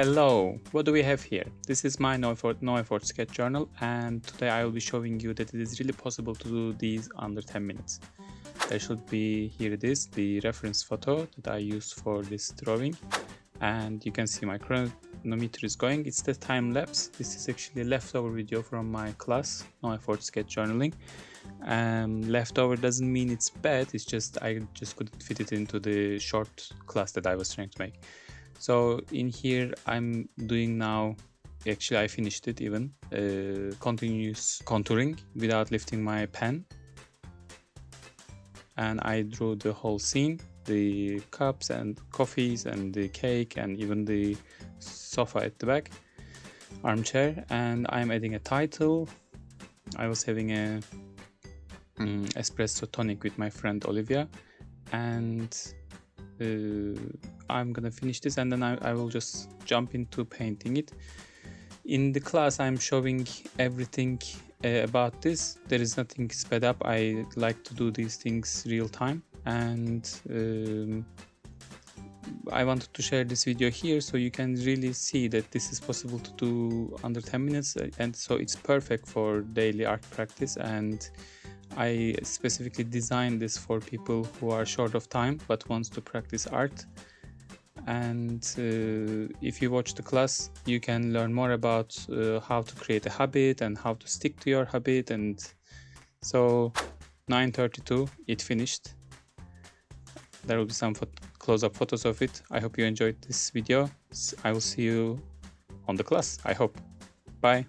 Hello, what do we have here? This is my no effort sketch journal, and today I will be showing you that it is really possible to do these under 10 minutes. There should be, here it is, the reference photo that I used for this drawing, and you can see my chronometer is going. It's the time lapse. This is actually a leftover video from my class, no effort sketch journaling. Leftover doesn't mean it's bad, it's just I just couldn't fit it into the short class that I was trying to make. So in here I'm doing now, actually I finished it even, continuous contouring without lifting my pen, and I drew the whole scene, the cups and coffees and the cake and even the sofa at the back, armchair, and I'm adding a title. I was having a espresso tonic with my friend Olivia, and I'm gonna finish this and then I will just jump into painting it. In the class I'm showing everything about this. There is nothing sped up. I like to do these things real time, and I wanted to share this video here so you can really see that this is possible to do under 10 minutes, and so it's perfect for daily art practice. And I specifically designed this for people who are short of time but wants to practice art. And if you watch the class, you can learn more about how to create a habit and how to stick to your habit. And so 9:32 it finished. There will be some close-up photos of it. I hope you enjoyed this video. I will see you on the class, I hope. Bye.